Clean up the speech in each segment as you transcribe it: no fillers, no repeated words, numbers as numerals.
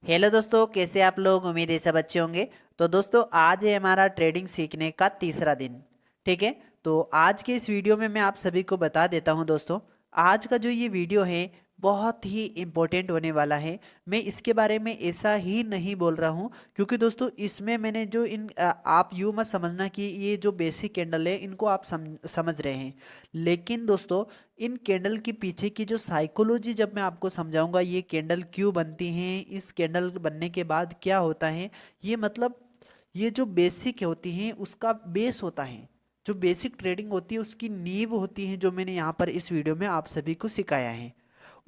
Hello दोस्तों, कैसे आप लोग? उम्मीद है सब अच्छे होंगे। तो दोस्तों, आज है हमारा ट्रेडिंग सीखने का तीसरा दिन। ठीक है। तो आज के इस वीडियो में मैं आप सभी को बता देता हूं दोस्तों, आज का जो ये वीडियो है बहुत ही इम्पोर्टेंट होने वाला है। मैं इसके बारे में ऐसा ही नहीं बोल रहा हूं क्योंकि दोस्तों इसमें मैंने जो आप यूँ मत समझना कि ये जो बेसिक कैंडल है इनको आप समझ रहे हैं। लेकिन दोस्तों, इन कैंडल के पीछे की जो साइकोलॉजी जब मैं आपको समझाऊंगा, ये कैंडल क्यों बनती हैं, इस कैंडल बनने के बाद क्या होता है, ये मतलब ये जो बेसिक होती हैं उसका बेस होता है। जो बेसिक ट्रेडिंग होती है उसकी नींव होती है, जो मैंने यहाँ पर इस वीडियो में आप सभी को सिखाया है।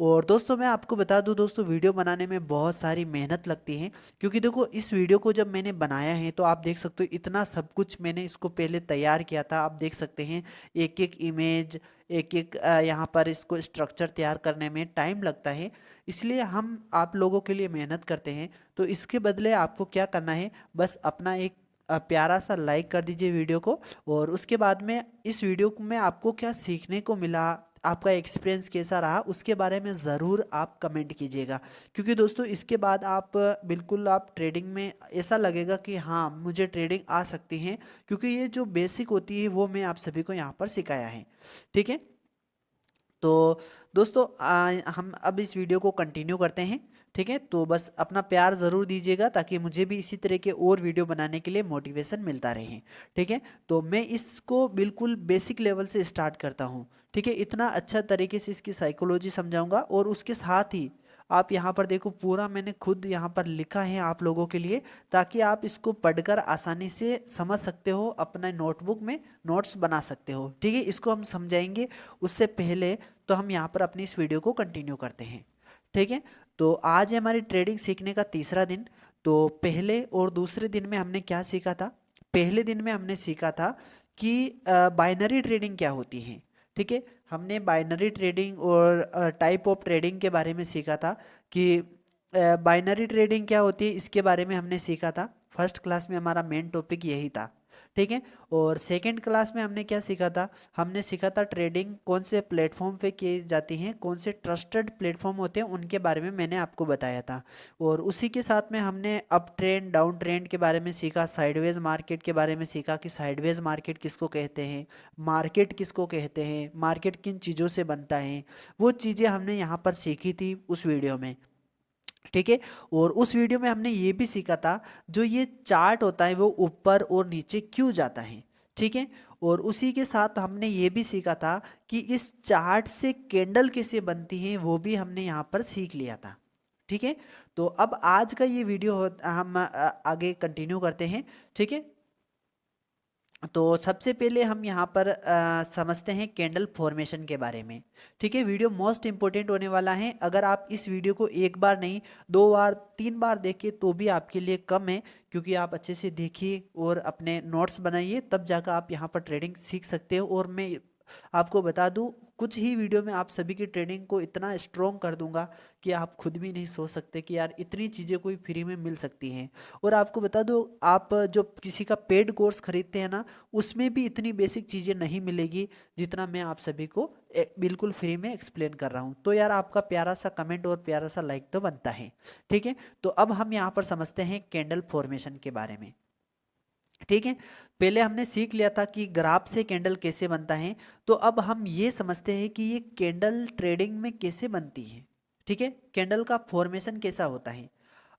और दोस्तों, मैं आपको बता दूं दोस्तों, वीडियो बनाने में बहुत सारी मेहनत लगती है। क्योंकि देखो, इस वीडियो को जब मैंने बनाया है तो आप देख सकते हो इतना सब कुछ मैंने इसको पहले तैयार किया था। आप देख सकते हैं एक एक इमेज, एक एक यहाँ पर इसको स्ट्रक्चर तैयार करने में टाइम लगता है। इसलिए हम आप लोगों के लिए मेहनत करते हैं। तो इसके बदले आपको क्या करना है, बस अपना एक प्यारा सा लाइक कर दीजिए वीडियो को। और उसके बाद में इस वीडियो में आपको क्या सीखने को मिला, आपका एक्सपीरियंस कैसा रहा, उसके बारे में ज़रूर आप कमेंट कीजिएगा। क्योंकि दोस्तों इसके बाद आप बिल्कुल आप ट्रेडिंग में ऐसा लगेगा कि हाँ, मुझे ट्रेडिंग आ सकती है। क्योंकि ये जो बेसिक होती है वो मैं आप सभी को यहाँ पर सिखाया है। ठीक है। तो दोस्तों, हम अब इस वीडियो को कंटिन्यू करते हैं। ठीक है। तो बस अपना प्यार ज़रूर दीजिएगा ताकि मुझे भी इसी तरह के और वीडियो बनाने के लिए मोटिवेशन मिलता रहे। ठीक है। तो मैं इसको बिल्कुल बेसिक लेवल से स्टार्ट करता हूँ। ठीक है। इतना अच्छा तरीके से इसकी साइकोलॉजी समझाऊंगा और उसके साथ ही आप यहाँ पर देखो, पूरा मैंने खुद यहाँ पर लिखा है आप लोगों के लिए, ताकि आप इसको पढ़कर आसानी से समझ सकते हो, अपना नोटबुक में नोट्स बना सकते हो। ठीक है। इसको हम समझाएंगे। उससे पहले तो हम यहाँ पर अपनी इस वीडियो को कंटिन्यू करते हैं। ठीक है। तो आज है हमारी ट्रेडिंग सीखने का तीसरा दिन। तो पहले और दूसरे दिन में हमने क्या सीखा था? पहले दिन में हमने सीखा था कि बाइनरी ट्रेडिंग क्या होती है। ठीक है। हमने बाइनरी ट्रेडिंग और टाइप ऑफ ट्रेडिंग के बारे में सीखा था कि बाइनरी ट्रेडिंग क्या होती है, इसके बारे में हमने सीखा था। फर्स्ट क्लास में हमारा मेन टॉपिक यही था। ठीक है। और सेकंड क्लास में हमने क्या सीखा था? हमने सीखा था ट्रेडिंग कौन से प्लेटफॉर्म पे की जाती हैं, कौन से ट्रस्टेड प्लेटफॉर्म होते हैं, उनके बारे में मैंने आपको बताया था। और उसी के साथ में हमने अप ट्रेंड डाउन ट्रेंड के बारे में सीखा, साइडवेज मार्केट के बारे में सीखा कि साइडवेज मार्केट किसको कहते हैं, मार्केट किसको कहते हैं, मार्केट किन चीज़ों से बनता है। वो चीज़ें हमने यहाँ पर सीखी थी उस वीडियो में। ठीक है। और उस वीडियो में हमने ये भी सीखा था, जो ये चार्ट होता है वो ऊपर और नीचे क्यों जाता है। ठीक है। और उसी के साथ हमने ये भी सीखा था कि इस चार्ट से कैंडल कैसे बनती है, वो भी हमने यहाँ पर सीख लिया था। ठीक है। तो अब आज का ये वीडियो हम आगे कंटिन्यू करते हैं। ठीक है। तो सबसे पहले हम यहाँ पर समझते हैं कैंडल फॉर्मेशन के बारे में। ठीक है। वीडियो मोस्ट इंपॉर्टेंट होने वाला है। अगर आप इस वीडियो को एक बार नहीं, दो बार, तीन बार देखें तो भी आपके लिए कम है। क्योंकि आप अच्छे से देखिए और अपने नोट्स बनाइए, तब जाकर आप यहाँ पर ट्रेडिंग सीख सकते हो। और मैं आपको बता दूं, कुछ ही वीडियो में आप सभी की ट्रेडिंग को इतना स्ट्रॉन्ग कर दूंगा कि आप खुद भी नहीं सोच सकते कि यार इतनी चीज़ें कोई फ्री में मिल सकती हैं। और आपको बता दो, आप जो किसी का पेड कोर्स खरीदते हैं ना, उसमें भी इतनी बेसिक चीज़ें नहीं मिलेगी जितना मैं आप सभी को बिल्कुल फ्री में एक्सप्लेन कर रहा हूँ। तो यार आपका प्यारा सा कमेंट और प्यारा सा लाइक तो बनता है। ठीक है। तो अब हम यहाँ पर समझते हैं कैंडल फॉर्मेशन के बारे में। ठीक है। पहले हमने सीख लिया था कि ग्राफ से कैंडल कैसे बनता है। तो अब हम ये समझते हैं कि ये कैंडल ट्रेडिंग में कैसे बनती है। ठीक है। कैंडल का फॉर्मेशन कैसा होता है।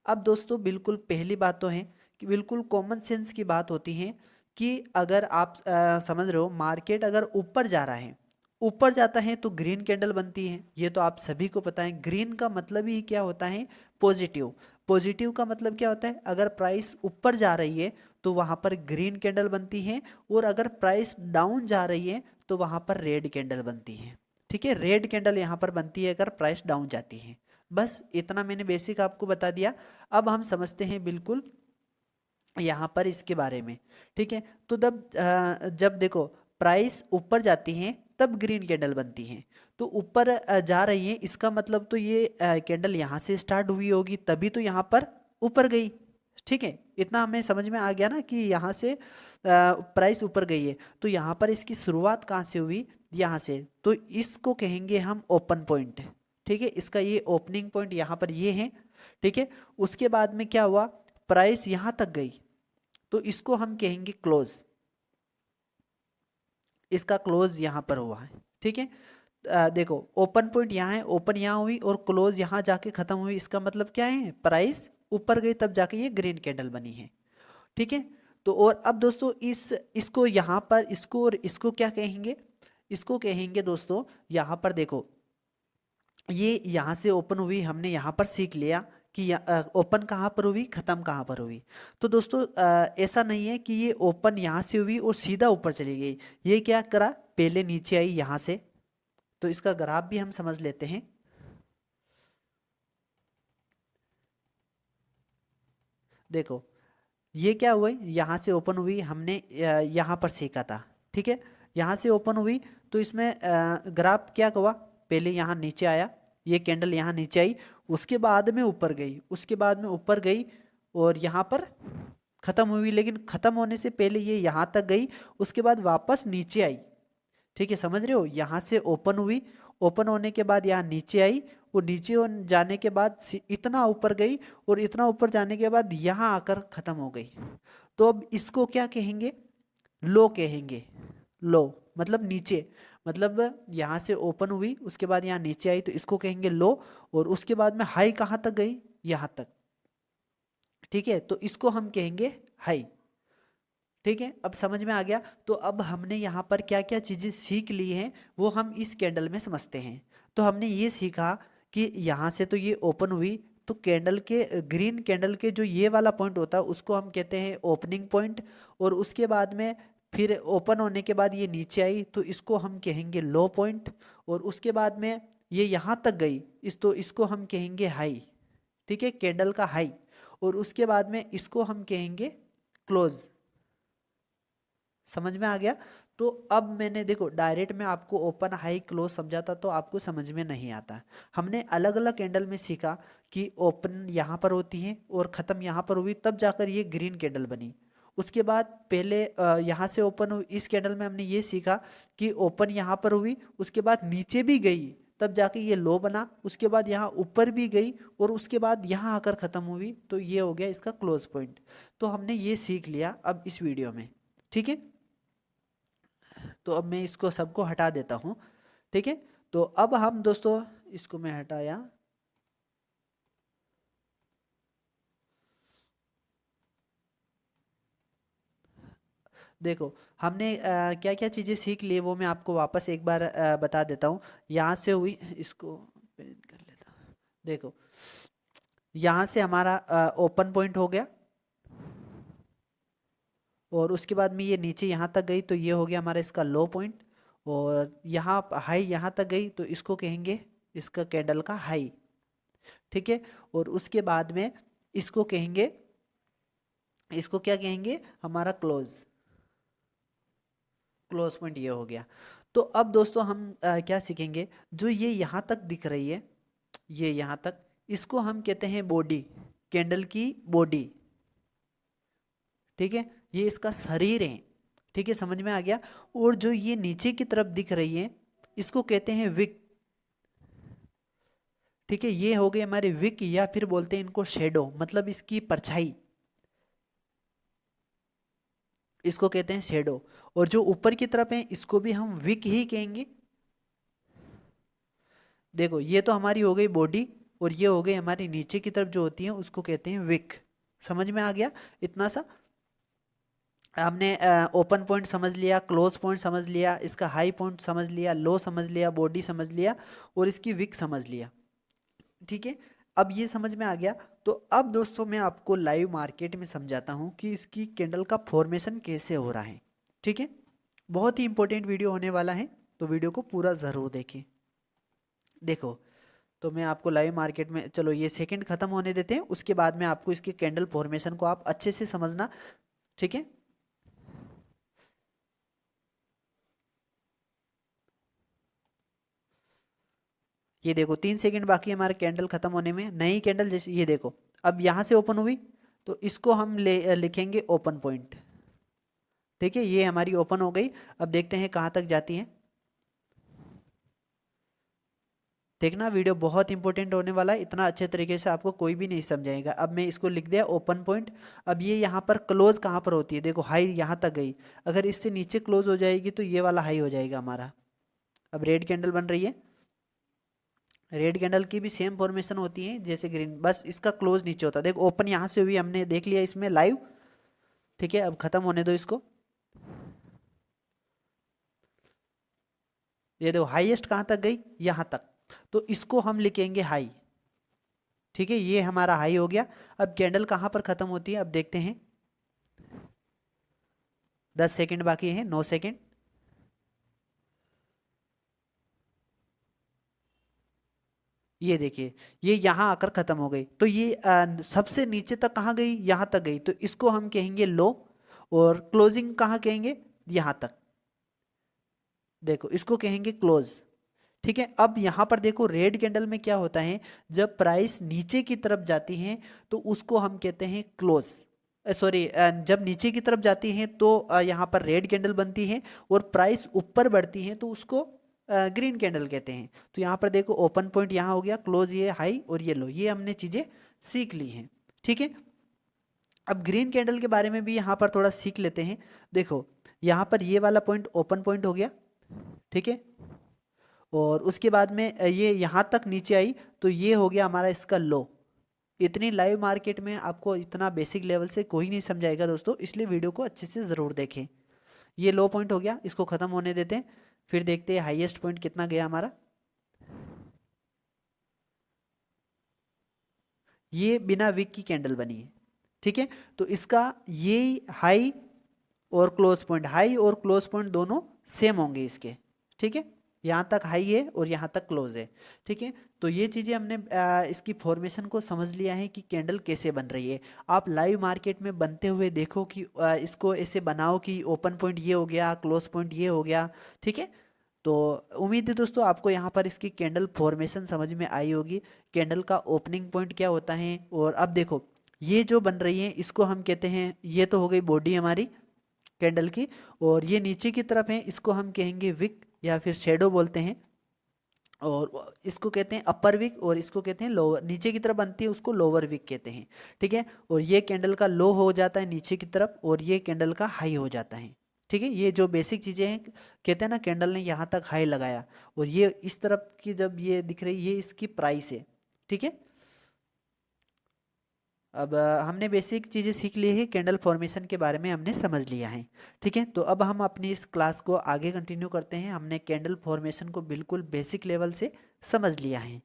अब दोस्तों, बिल्कुल पहली बात तो है कि बिल्कुल कॉमन सेंस की बात होती है कि अगर आप समझ रहे हो, मार्केट अगर ऊपर जा रहा है, ऊपर जाता है तो ग्रीन कैंडल बनती है। ये तो आप सभी को पता है। ग्रीन का मतलब ही क्या होता है? पॉजिटिव। पॉजिटिव का मतलब क्या होता है? अगर प्राइस ऊपर जा रही है तो वहाँ पर ग्रीन कैंडल बनती है, और अगर प्राइस डाउन जा रही है तो वहाँ पर रेड कैंडल बनती है। ठीक है। रेड कैंडल यहाँ पर बनती है अगर प्राइस डाउन जाती है। बस इतना मैंने बेसिक आपको बता दिया। अब हम समझते हैं बिल्कुल यहाँ पर इसके बारे में। ठीक है। तो जब देखो प्राइस ऊपर जाती है तब ग्रीन कैंडल बनती है। तो ऊपर जा रही है, इसका मतलब तो ये कैंडल यहाँ से स्टार्ट हुई होगी, तभी तो यहाँ पर ऊपर गई। ठीक है। इतना हमें समझ में आ गया ना कि यहाँ से प्राइस ऊपर गई है। तो यहाँ पर इसकी शुरुआत कहाँ से हुई? यहाँ से। तो इसको कहेंगे हम ओपन पॉइंट। ठीक है। इसका ये ओपनिंग पॉइंट यहाँ पर ये है। ठीक है। उसके बाद में क्या हुआ, प्राइस यहां तक गई तो इसको हम कहेंगे क्लोज, इसका क्लोज यहां पर हुआ है। ठीक है। देखो ओपन पॉइंट यहाँ है, ओपन यहाँ हुई और क्लोज यहाँ जाके खत्म हुई, इसका मतलब क्या है, प्राइस ऊपर गई तब जाके ये ग्रीन कैंडल बनी है। ठीक है। तो और अब दोस्तों इसको यहाँ पर इसको और इसको क्या कहेंगे, इसको कहेंगे दोस्तों, यहाँ पर देखो ये यहाँ से ओपन हुई, हमने यहाँ पर सीख लिया कि ओपन कहाँ पर हुई, खत्म कहाँ पर हुई। तो दोस्तों ऐसा नहीं है कि ये ओपन यहाँ से हुई और सीधा ऊपर चली गई, ये क्या करा, पहले नीचे आई यहाँ से। तो इसका ग्राफ भी हम समझ लेते हैं। देखो ये क्या हुआ, यहाँ से ओपन हुई, हमने यहाँ पर सीखा था। ठीक है। यहाँ से ओपन हुई तो इसमें ग्राफ क्या हुआ, पहले यहाँ नीचे आया, ये कैंडल यहाँ नीचे आई, उसके बाद में ऊपर गई, उसके बाद में ऊपर गई और यहाँ पर खत्म हुई, लेकिन खत्म होने से पहले ये यहाँ तक गई, उसके बाद वापस नीचे आई। ठीक है, समझ रहे हो, यहाँ से ओपन हुई, ओपन होने के बाद यहाँ नीचे आई और नीचे जाने के बाद इतना ऊपर गई और इतना ऊपर जाने के बाद यहाँ आकर खत्म हो गई। तो अब इसको क्या कहेंगे, लो कहेंगे। लो मतलब नीचे, मतलब यहाँ से ओपन हुई उसके बाद यहाँ नीचे आई तो इसको कहेंगे लो, और उसके बाद में हाई कहाँ तक गई, यहाँ तक। ठीक है, तो इसको हम कहेंगे हाई। ठीक है, अब समझ में आ गया। तो अब हमने यहाँ पर क्या क्या चीज़ें सीख ली हैं वो हम इस कैंडल में समझते हैं। तो हमने ये सीखा कि यहाँ से तो ये ओपन हुई, तो कैंडल के ग्रीन कैंडल के जो ये वाला पॉइंट होता है उसको हम कहते हैं ओपनिंग पॉइंट, और उसके बाद में फिर ओपन होने के बाद ये नीचे आई तो इसको हम कहेंगे लो पॉइंट, और उसके बाद में ये यहाँ तक गई तो इसको हम कहेंगे हाई। ठीक है, कैंडल का हाई, और उसके बाद में इसको हम कहेंगे क्लोज। समझ में आ गया। तो अब मैंने देखो डायरेक्ट में आपको ओपन हाई क्लोज समझाता तो आपको समझ में नहीं आता। हमने अलग अलग कैंडल में सीखा कि ओपन यहाँ पर होती है और ख़त्म यहाँ पर हुई, तब जाकर ये ग्रीन कैंडल बनी। उसके बाद पहले यहाँ से ओपन हुई, इस कैंडल में हमने ये सीखा कि ओपन यहाँ पर हुई, उसके बाद नीचे भी गई तब जाके ये लो बना, उसके बाद यहाँ ऊपर भी गई और उसके बाद यहाँ आकर ख़त्म हुई, तो ये हो गया इसका क्लोज पॉइंट। तो हमने ये सीख लिया अब इस वीडियो में। ठीक है, तो अब मैं इसको सबको हटा देता हूँ। ठीक है, तो अब हम दोस्तों इसको मैं हटाया। देखो हमने क्या क्या चीज़ें सीख ली वो मैं आपको वापस एक बार बता देता हूँ। यहाँ से हुई, इसको पेन कर लेता हूँ। देखो यहाँ से हमारा ओपन पॉइंट हो गया, और उसके बाद में ये नीचे यहाँ तक गई तो ये हो गया हमारा इसका लो पॉइंट, और यहाँ हाई यहाँ तक गई तो इसको कहेंगे इसका कैंडल का हाई। ठीक है, और उसके बाद में इसको कहेंगे, इसको क्या कहेंगे, हमारा क्लोज। क्लोज पॉइंट ये हो गया। तो अब दोस्तों हम क्या सीखेंगे, जो ये यहाँ तक दिख रही है, ये यहाँ तक, इसको हम कहते हैं बॉडी, कैंडल की बॉडी। ठीक है, ये इसका शरीर है। ठीक है, समझ में आ गया। और जो ये नीचे की तरफ दिख रही है इसको कहते हैं विक। ठीक है, ये हो गए हमारे विक, या फिर बोलते हैं इनको शेडो, मतलब इसकी परछाई, इसको कहते हैं शेडो। और जो ऊपर की तरफ है इसको भी हम विक ही कहेंगे। देखो ये तो हमारी हो गई बॉडी, और ये हो गई हमारी नीचे की तरफ जो होती है उसको कहते हैं विक। समझ में आ गया इतना सा। हमने ओपन पॉइंट समझ लिया, क्लोज पॉइंट समझ लिया, इसका हाई पॉइंट समझ लिया, लो समझ लिया, बॉडी समझ लिया, और इसकी विक समझ लिया। ठीक है, अब ये समझ में आ गया। तो अब दोस्तों मैं आपको लाइव मार्केट में समझाता हूँ कि इसकी कैंडल का फॉर्मेशन कैसे हो रहा है। ठीक है, बहुत ही इंपॉर्टेंट वीडियो होने वाला है, तो वीडियो को पूरा ज़रूर देखें। देखो तो मैं आपको लाइव मार्केट में, चलो ये सेकंड खत्म होने देते हैं, उसके बाद में आपको इसके कैंडल फॉर्मेशन को आप अच्छे से समझना। ठीक है, ये देखो 3 सेकंड बाकी है हमारे कैंडल खत्म होने में। नई कैंडल जैसे ये देखो अब यहाँ से ओपन हुई तो इसको हम लिखेंगे ओपन पॉइंट। ठीक है, ये हमारी ओपन हो गई। अब देखते हैं कहाँ तक जाती है। देखना वीडियो बहुत इंपॉर्टेंट होने वाला है, इतना अच्छे तरीके से आपको कोई भी नहीं समझाएगा। अब मैं इसको लिख दिया ओपन पॉइंट। अब ये यहाँ पर क्लोज कहाँ पर होती है, देखो हाई यहाँ तक गई, अगर इससे नीचे क्लोज हो जाएगी तो ये वाला हाई हो जाएगा हमारा। अब रेड कैंडल बन रही है, रेड कैंडल की भी सेम फॉर्मेशन होती है जैसे ग्रीन, बस इसका क्लोज नीचे होता है। देखो ओपन यहाँ से हुई, हमने देख लिया इसमें लाइव, ठीक है। अब खत्म होने दो इसको। ये देखो हाईएस्ट कहाँ तक गई, यहाँ तक, तो इसको हम लिखेंगे हाई, ठीक है। ये हमारा हाई हो गया। अब कैंडल कहाँ पर खत्म होती है, अब देखते हैं। 10 सेकेंड बाकी है, 9 सेकेंड। ये देखिए, ये यहाँ आकर खत्म हो गई, तो ये सबसे नीचे तक कहाँ गई, यहाँ तक गई, तो इसको हम कहेंगे लो। और क्लोजिंग कहाँ कहेंगे, यहाँ तक, देखो इसको कहेंगे क्लोज, ठीक है। अब यहाँ पर देखो रेड कैंडल में क्या होता है, जब प्राइस नीचे की तरफ जाती है तो उसको हम कहते हैं क्लोज, सॉरी, जब नीचे की तरफ जाती है तो यहाँ पर रेड कैंडल बनती है, और प्राइस ऊपर बढ़ती है तो उसको ग्रीन कैंडल कहते हैं। तो यहाँ पर देखो ओपन पॉइंट यहाँ हो गया, क्लोज ये हाई और ये लो, ये हमने चीज़ें सीख ली हैं, ठीक है। अब ग्रीन कैंडल के बारे में भी यहाँ पर थोड़ा सीख लेते हैं। देखो यहाँ पर ये वाला पॉइंट ओपन पॉइंट हो गया, ठीक है। और उसके बाद में ये यहाँ तक नीचे आई तो ये हो गया हमारा इसका लो। इतनी लाइव मार्केट में आपको इतना बेसिक लेवल से कोई नहीं समझाएगा दोस्तों, इसलिए वीडियो को अच्छे से ज़रूर देखें। ये लो पॉइंट हो गया, इसको ख़त्म होने देते हैं, फिर देखते हैं हाईएस्ट पॉइंट कितना गया हमारा। ये बिना विक की कैंडल बनी है, ठीक है। तो इसका ये हाई और क्लोज पॉइंट, हाई और क्लोज पॉइंट दोनों सेम होंगे इसके, ठीक है। यहाँ तक हाई है और यहाँ तक क्लोज है, ठीक है। तो ये चीज़ें हमने इसकी फॉर्मेशन को समझ लिया है कि कैंडल कैसे बन रही है। आप लाइव मार्केट में बनते हुए देखो कि इसको ऐसे बनाओ कि ओपन पॉइंट ये हो गया, क्लोज पॉइंट ये हो गया, ठीक है। तो उम्मीद है दोस्तों आपको यहाँ पर इसकी कैंडल फॉर्मेशन समझ में आई होगी, कैंडल का ओपनिंग पॉइंट क्या होता है। और अब देखो ये जो बन रही है इसको हम कहते हैं, ये तो हो गई बॉडी हमारी कैंडल की, और ये नीचे की तरफ है, इसको हम कहेंगे विक या फिर शेडो बोलते हैं। और इसको कहते हैं अपर विक, और इसको कहते हैं लोअर, नीचे की तरफ बनती है उसको लोअर विक कहते हैं, ठीक है। और ये कैंडल का लो हो जाता है नीचे की तरफ, और ये कैंडल का हाई हो जाता है, ठीक है। ये जो बेसिक चीज़ें हैं, कहते हैं ना कैंडल ने यहाँ तक हाई लगाया, और ये इस तरफ की जब ये दिख रही है ये इसकी प्राइस है, ठीक है। अब हमने बेसिक चीज़ें सीख ली है, कैंडल फॉर्मेशन के बारे में हमने समझ लिया है, ठीक है। तो अब हम अपनी इस क्लास को आगे कंटिन्यू करते हैं। हमने कैंडल फॉर्मेशन को बिल्कुल बेसिक लेवल से समझ लिया है।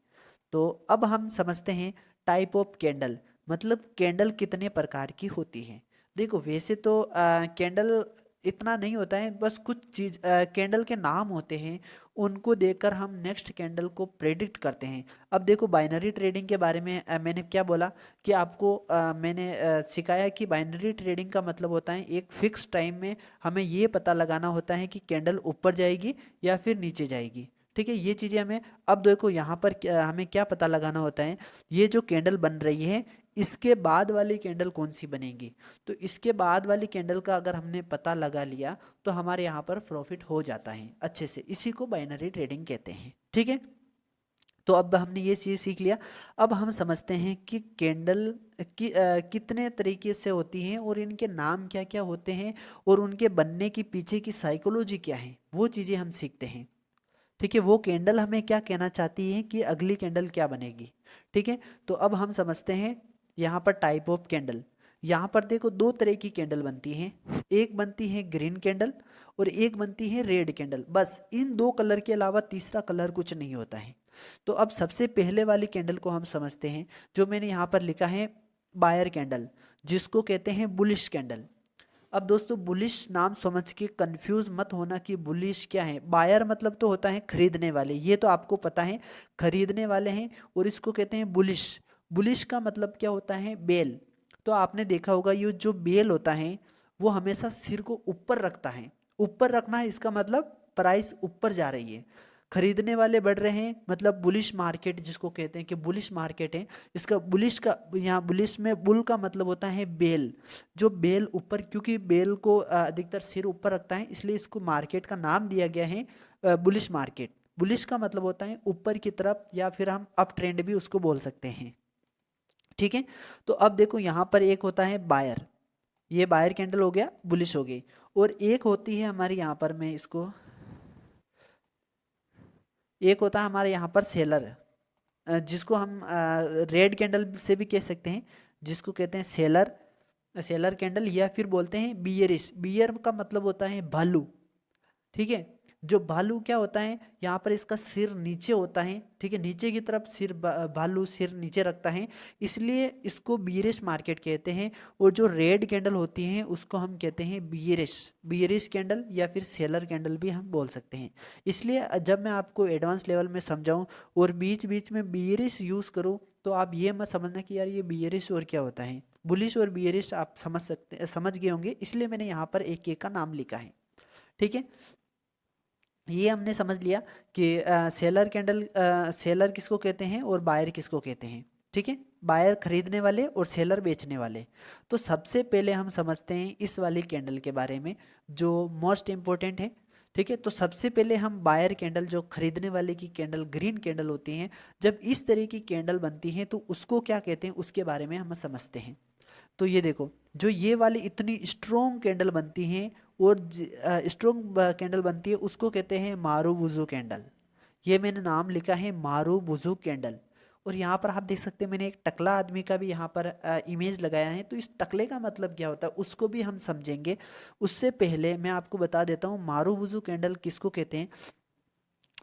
तो अब हम समझते हैं टाइप ऑफ कैंडल, मतलब कैंडल कितने प्रकार की होती है। देखो वैसे तो कैंडल इतना नहीं होता है, बस कुछ चीज़ कैंडल के नाम होते हैं, उनको देखकर हम नेक्स्ट कैंडल को प्रेडिक्ट करते हैं। अब देखो बाइनरी ट्रेडिंग के बारे में मैंने क्या बोला कि आपको मैंने सिखाया कि बाइनरी ट्रेडिंग का मतलब होता है एक फिक्स टाइम में हमें ये पता लगाना होता है कि कैंडल ऊपर जाएगी या फिर नीचे जाएगी, ठीक है। ये चीज़ें हमें, अब देखो यहाँ पर हमें क्या पता लगाना होता है, ये जो कैंडल बन रही है इसके बाद वाली कैंडल कौन सी बनेगी। तो इसके बाद वाली कैंडल का अगर हमने पता लगा लिया तो हमारे यहाँ पर प्रॉफिट हो जाता है अच्छे से, इसी को बाइनरी ट्रेडिंग कहते हैं, ठीक है। तो अब हमने ये चीज़ सीख लिया। अब हम समझते हैं कि कैंडल कितने तरीके से होती हैं और इनके नाम क्या क्या होते हैं, और उनके बनने की पीछे की साइकोलॉजी क्या है, वो चीज़ें हम सीखते हैं, ठीक है। वो कैंडल हमें क्या कहना चाहती है कि अगली कैंडल क्या बनेगी, ठीक है। तो अब हम समझते हैं यहाँ पर टाइप ऑफ कैंडल। यहाँ पर देखो दो तरह की कैंडल बनती हैं, एक बनती है ग्रीन कैंडल और एक बनती है रेड कैंडल, बस इन दो कलर के अलावा तीसरा कलर कुछ नहीं होता है। तो अब सबसे पहले वाली कैंडल को हम समझते हैं, जो मैंने यहाँ पर लिखा है बायर कैंडल, जिसको कहते हैं बुलिश कैंडल। अब दोस्तों बुलिश नाम समझ के कंफ्यूज मत होना कि बुलिश क्या है। बायर मतलब तो होता है खरीदने वाले, ये तो आपको पता है, खरीदने वाले हैं, और इसको कहते हैं बुलिश। बुलिश का मतलब क्या होता है, बेल। तो आपने देखा होगा ये जो बेल होता है वो हमेशा सिर को ऊपर रखता है, ऊपर रखना है इसका मतलब प्राइस ऊपर जा रही है, खरीदने वाले बढ़ रहे हैं, मतलब बुलिश मार्केट जिसको कहते हैं कि बुलिश मार्केट है। इसका बुलिश का, यहाँ बुलिश में बुल का मतलब होता है बेल, जो बेल ऊपर, क्योंकि बेल को अधिकतर सिर ऊपर रखता है इसलिए इसको मार्केट का नाम दिया गया है बुलिश मार्केट, बुलिश का मतलब होता है ऊपर की तरफ, या फिर हम अप ट्रेंड भी उसको बोल सकते हैं। ठीक है, तो अब देखो यहाँ पर एक होता है बायर, ये बायर कैंडल हो गया, बुलिश हो गई। और एक होती है हमारी यहाँ पर, मैं इसको, एक होता है हमारे यहाँ पर सेलर, जिसको हम रेड कैंडल से भी कह सकते हैं, जिसको कहते हैं सेलर, सेलर कैंडल, या फिर बोलते हैं बियरिश। बियर का मतलब होता है भालू। ठीक है, जो भालू क्या होता है, यहाँ पर इसका सिर नीचे होता है। ठीक है, नीचे की तरफ सिर, भालू सिर नीचे रखता है, इसलिए इसको बियरिश मार्केट कहते हैं। और जो रेड कैंडल होती हैं उसको हम कहते हैं बियरिश, बियरिश कैंडल या फिर सेलर कैंडल भी हम बोल सकते हैं। इसलिए जब मैं आपको एडवांस लेवल में समझाऊं और बीच बीच में बियरिश यूज़ करूं, तो आप ये मत समझना कि यार ये बियरिश और क्या होता है। बुलिश और बियरिश आप समझ गए होंगे, इसलिए मैंने यहाँ पर एक एक का नाम लिखा है। ठीक है, ये हमने समझ लिया कि सेलर कैंडल, सेलर किसको कहते हैं और बायर किसको कहते हैं। ठीक है, बायर खरीदने वाले और सेलर बेचने वाले। तो सबसे पहले हम समझते हैं इस वाली कैंडल के बारे में, जो मोस्ट इम्पोर्टेंट है। ठीक है, तो सबसे पहले हम बायर कैंडल, जो खरीदने वाले की कैंडल, ग्रीन कैंडल होती हैं, जब इस तरह की कैंडल बनती हैं तो उसको क्या कहते हैं उसके बारे में हम समझते हैं। तो ये देखो, जो ये वाली इतनी स्ट्रोंग कैंडल बनती हैं और स्ट्रोंग कैंडल बनती है, उसको कहते हैं मारूबुजू कैंडल। ये मैंने नाम लिखा है मारूबुजू कैंडल। और यहाँ पर आप देख सकते हैं मैंने एक टकला आदमी का भी यहाँ पर इमेज लगाया है। तो इस टकले का मतलब क्या होता है उसको भी हम समझेंगे। उससे पहले मैं आपको बता देता हूँ मारूबुजू कैंडल किसको कहते हैं।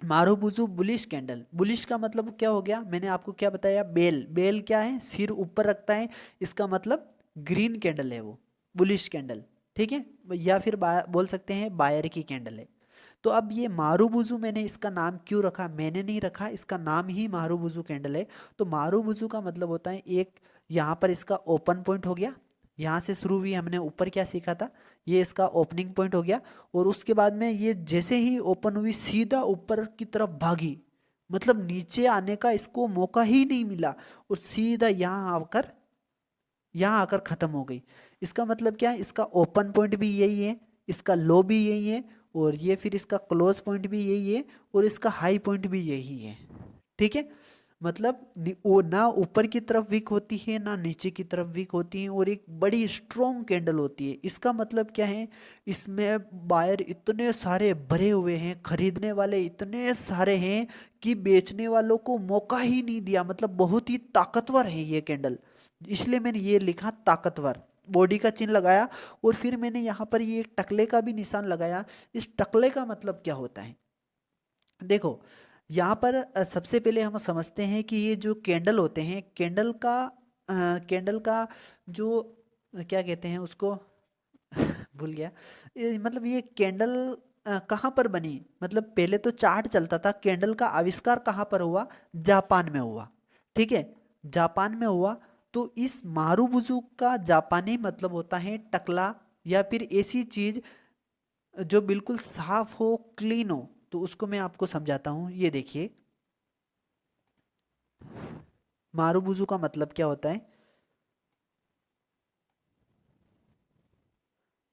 मारूबुजू बुलिश कैंडल, बुलिश का मतलब क्या हो गया, मैंने आपको क्या बताया, बेल, बेल क्या है, सिर ऊपर रखता है, इसका मतलब ग्रीन कैंडल है वो, बुलिश कैंडल। ठीक है, या फिर बोल सकते हैं बायर की कैंडल है। तो अब ये मारूबुजू, मैंने इसका नाम क्यों रखा, मैंने नहीं रखा, इसका नाम ही मारूबुजू कैंडल है। तो मारूबुजू का मतलब होता है एक, यहाँ पर इसका ओपन पॉइंट हो गया, यहाँ से शुरू हुई, हमने ऊपर क्या सीखा था, ये इसका ओपनिंग पॉइंट हो गया। और उसके बाद में ये जैसे ही ओपन हुई सीधा ऊपर की तरफ भागी, मतलब नीचे आने का इसको मौका ही नहीं मिला, और सीधा यहाँ आकर ख़त्म हो गई। इसका मतलब क्या है, इसका ओपन पॉइंट भी यही है, इसका लो भी यही है, और ये फिर इसका क्लोज पॉइंट भी यही है, और इसका हाई पॉइंट भी यही है। ठीक है, मतलब वो ना ऊपर की तरफ वीक होती है ना नीचे की तरफ वीक होती है, और एक बड़ी स्ट्रॉन्ग कैंडल होती है। इसका मतलब क्या है, इसमें बायर इतने सारे भरे हुए हैं, खरीदने वाले इतने सारे हैं कि बेचने वालों को मौका ही नहीं दिया। मतलब बहुत ही ताकतवर है ये कैंडल, इसलिए मैंने ये लिखा ताकतवर, बॉडी का चिन्ह लगाया। और फिर मैंने यहाँ पर ये टकले का भी निशान लगाया। इस टकले का मतलब क्या होता है, देखो यहाँ पर सबसे पहले हम समझते हैं कि ये जो कैंडल होते हैं, कैंडल का जो क्या कहते हैं उसको भूल गया, मतलब ये कैंडल कहाँ पर बनी, मतलब पहले तो चार्ट चलता था, कैंडल का आविष्कार कहाँ पर हुआ, जापान में हुआ। ठीक है, जापान में हुआ। तो इस मारूबुजू का जापानी मतलब होता है टकला, या फिर ऐसी चीज जो बिल्कुल साफ हो, क्लीन हो। तो उसको मैं आपको समझाता हूँ, ये देखिए मारूबुजू का मतलब क्या होता है।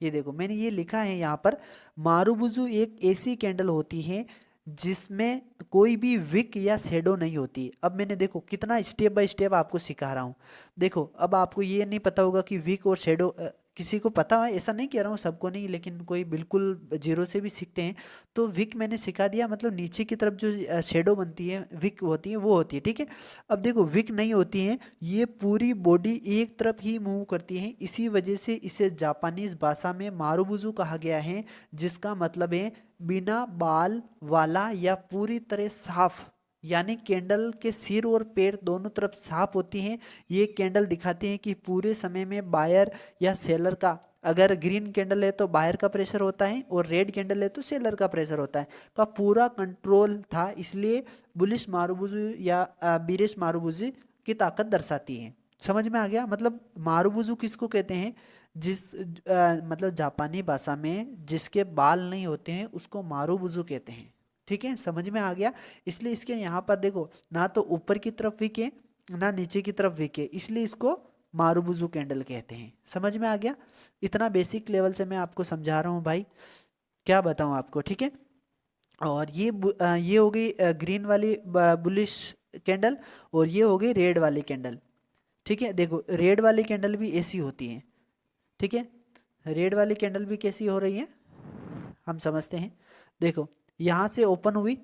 ये देखो मैंने ये लिखा है यहाँ पर, मारूबुजू एक ऐसी कैंडल होती है जिसमें कोई भी विक या शेडो नहीं होती। अब मैंने देखो कितना स्टेप बाय स्टेप आपको सिखा रहा हूँ। देखो अब आपको ये नहीं पता होगा कि विक और शेडो, किसी को पता है ऐसा नहीं कह रहा हूँ, सबको नहीं, लेकिन कोई बिल्कुल जीरो से भी सीखते हैं। तो विक मैंने सिखा दिया, मतलब नीचे की तरफ जो शेडो बनती है, विक होती है, वो होती है। ठीक है, अब देखो विक नहीं होती है, ये पूरी बॉडी एक तरफ ही मूव करती है, इसी वजह से इसे जापानीज भाषा में मारूबुजू कहा गया है, जिसका मतलब है बिना बाल वाला या पूरी तरह साफ। यानी कैंडल के सिर और पैर दोनों तरफ साफ होती हैं। ये कैंडल दिखाती हैं कि पूरे समय में बायर या सेलर का, अगर ग्रीन कैंडल है तो बायर का प्रेशर होता है, और रेड कैंडल है तो सेलर का प्रेशर होता है, का पूरा कंट्रोल था। इसलिए बुलिश मारूबुजू या बीरिश मारूबुजू की ताकत दर्शाती है। समझ में आ गया, मतलब मारूबुजू किसको कहते हैं, मतलब जापानी भाषा में जिसके बाल नहीं होते हैं उसको मारूबुजू कहते हैं। ठीक है, समझ में आ गया। इसलिए इसके यहाँ पर देखो, ना तो ऊपर की तरफ विक है ना नीचे की तरफ विक है, इसलिए इसको मारूबुजू कैंडल कहते हैं। समझ में आ गया, इतना बेसिक लेवल से मैं आपको समझा रहा हूँ भाई, क्या बताऊँ आपको। ठीक है, और ये हो गई ग्रीन वाली बुलिश कैंडल, और ये हो गई रेड वाली कैंडल। ठीक है, देखो रेड वाली कैंडल भी ऐसी होती है। ठीक है, रेड वाली कैंडल भी कैसी हो रही है हम समझते हैं। देखो यहाँ से ओपन हुई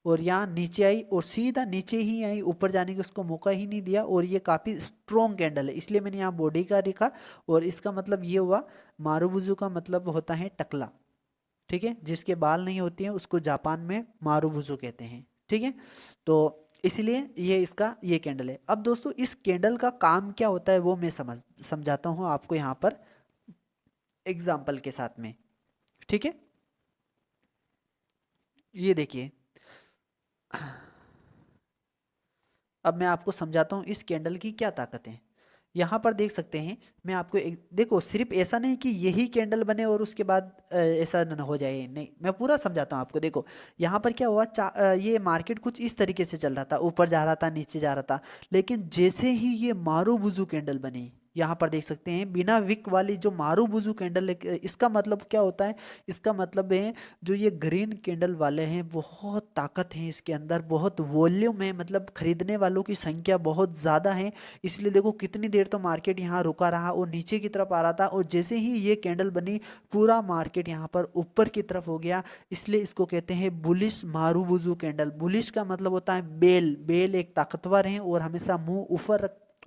और यहाँ नीचे आई और सीधा नीचे ही आई, ऊपर जाने की उसको मौका ही नहीं दिया, और ये काफ़ी स्ट्रॉन्ग कैंडल है, इसलिए मैंने यहाँ बॉडी का लिखा। और इसका मतलब ये हुआ, मारुबुजू का मतलब होता है टकला। ठीक है, जिसके बाल नहीं होती हैं उसको जापान में मारुबुजू कहते हैं। ठीक है, तो इसलिए ये इसका ये कैंडल है। अब दोस्तों इस कैंडल का काम क्या होता है वो मैं समझाता हूँ आपको यहाँ पर एग्जाम्पल के साथ में। ठीक है, ये देखिए, अब मैं आपको समझाता हूँ इस कैंडल की क्या ताकत है। यहाँ पर देख सकते हैं, मैं आपको एक देखो, सिर्फ ऐसा नहीं कि यही कैंडल बने और उसके बाद ऐसा न हो जाए, नहीं, मैं पूरा समझाता हूँ आपको। देखो यहाँ पर क्या हुआ, ये मार्केट कुछ इस तरीके से चल रहा था, ऊपर जा रहा था नीचे जा रहा था, लेकिन जैसे ही ये मारुबुजू कैंडल बनी, यहाँ पर देख सकते हैं बिना विक वाली जो मारुबुजू कैंडल है, इसका मतलब क्या होता है, इसका मतलब है जो ये ग्रीन कैंडल वाले हैं बहुत ताकत है इसके अंदर, बहुत वॉल्यूम है, मतलब खरीदने वालों की संख्या बहुत ज़्यादा है। इसलिए देखो कितनी देर तो मार्केट यहाँ रुका रहा और नीचे की तरफ आ रहा था, और जैसे ही ये कैंडल बनी पूरा मार्केट यहाँ पर ऊपर की तरफ हो गया। इसलिए इसको कहते हैं बुलिश मारुबुजू कैंडल। बुलिश का मतलब होता है बेल, बेल एक ताकतवर है और हमेशा मुंह